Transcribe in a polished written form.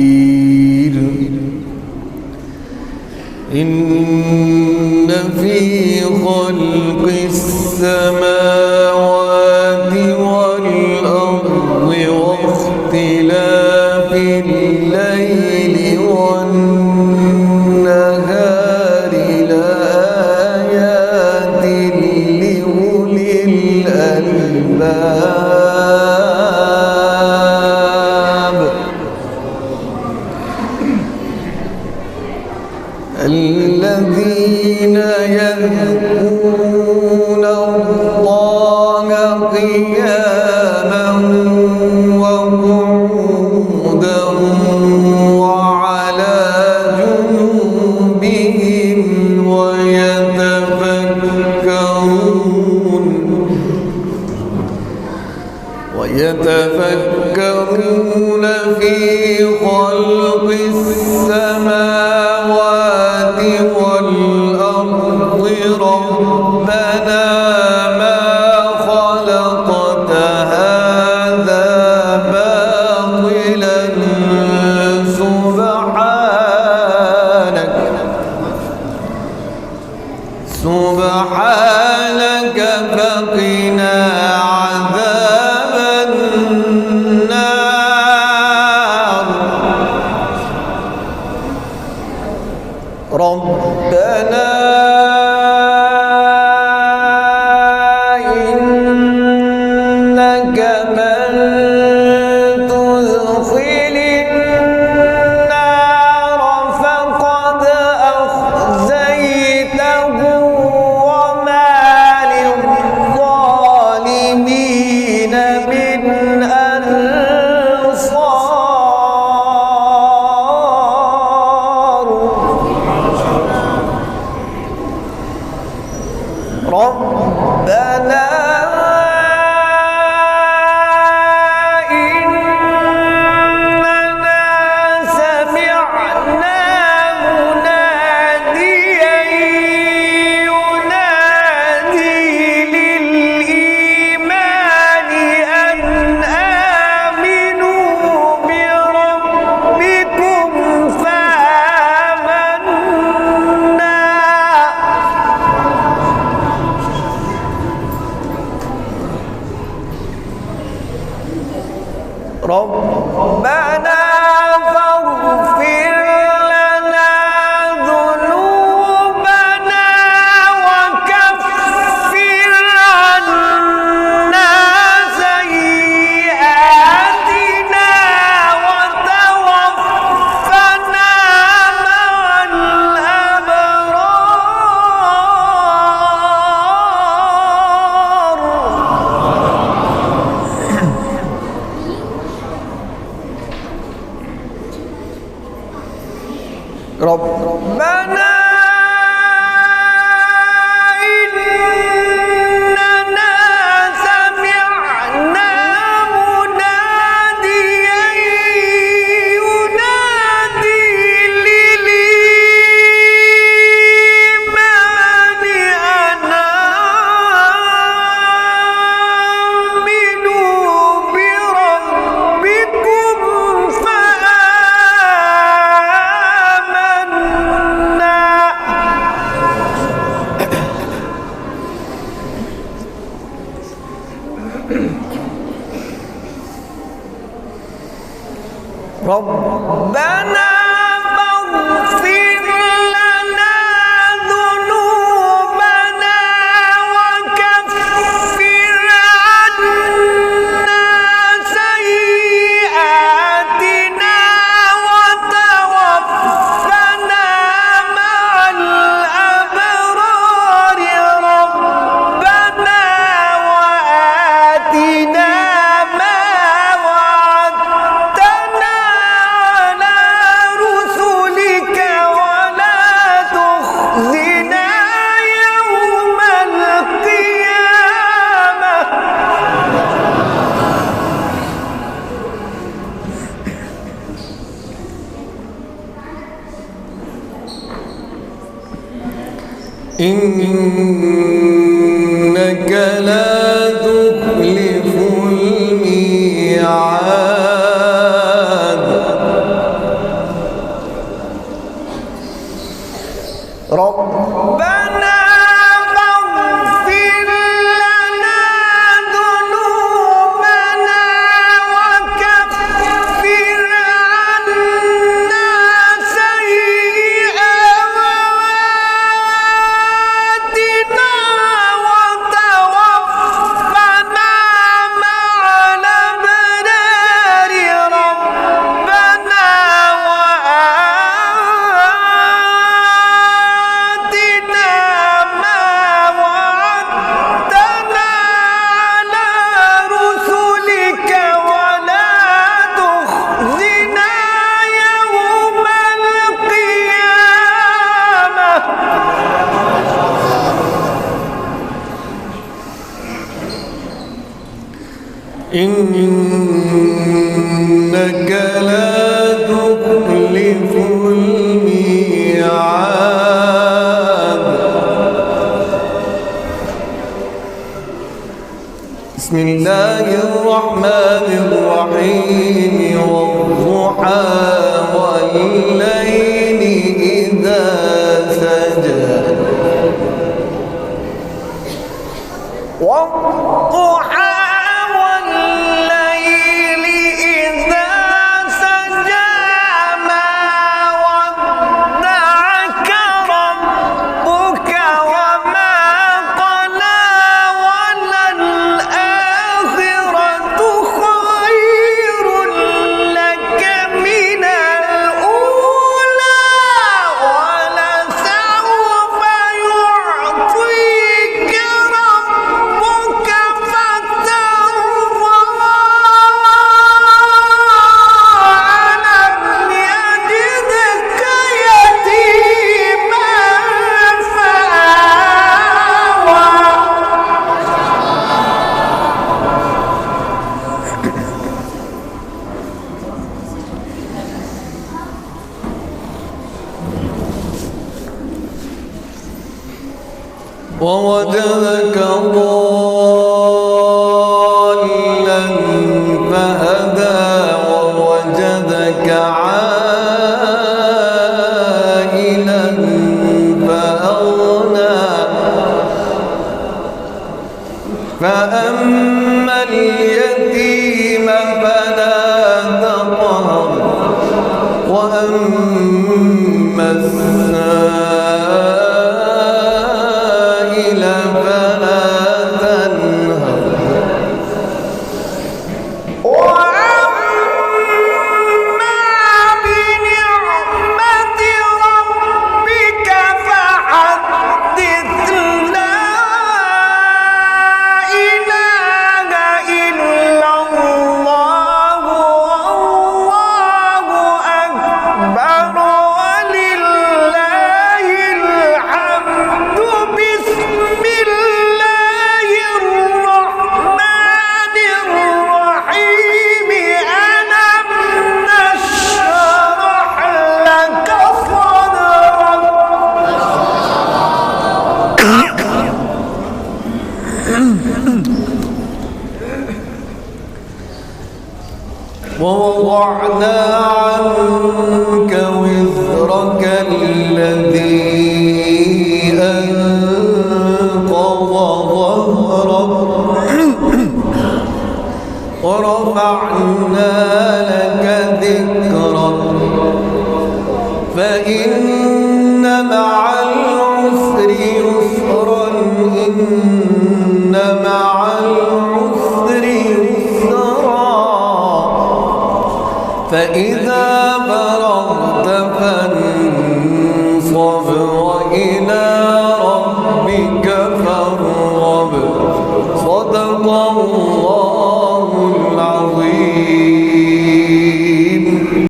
قدير إن في خلق السماوات والأرض واختلاف الليل والنهار لآيات لأولي الألباب الذين يذكرون الله قياما وقعودا وعلى جنوبهم ويتفكرون في خلق السماوات والأرض ربنا ما خلقت هذا باطلا سبحانك فقنا عذاب النار ربنا إنك من تدخل النار فقد أخزيته وما للظالمين من أنصار ربنا إننا سمعنا مناديا ينادي للإيمان أن آمنوا بربكم فآمنا ربنا فاغفر لنا ذنوبنا وكفر عنا سيئاتنا وتوفنا مع الأبرار ربنا إننا سمعنا مناديا ينادي للإيمان أن آمنوا بربكم فآمنا ربنا فاغفر لنا ذنوبنا وكفر عنا سيئاتنا وتوفنا مع الأبرار ربنا وآتنا ما وعدتنا على رسلك ولا تخزنا يوم القيامة إنك لا تخلف الميعاد الميعاد ربنا فاغفر لنا ذنوبنا وكفر عنا سيئاتنا وتوفنا مع الأبرار ربنا وآتنا ما وعدتنا على رسلك ولا تخزنا يوم القيامة إنك لا تخلف الميعاد بسم الله الرحمن الرحيم والضحى والليل إذا سجى والضحى والليل إذا سجى ما ودعك ربك وما قلى وللآخرة خير لك من الأولى ولسوف يعطيك ربك فترضى ألم يجدك يتيما ووجدك ضالا فهدى ووجدك عائلا فأغنى فأما اليتيم فلا تقهر وأما السائل فلا تنهر وأما بنعمة ربك فحدث لا إله إلا الله والله أكبر ولله الحمد بسم الله الرحمن الرحيم ألم نشرح لك ووضعنا عنك وزرك الذي أنقض ظهرك ورفعنا لك ذكرك فإن مع العسر يسرا إن مع العسر يسرا فإذا فرغت فانصب وإلى ربك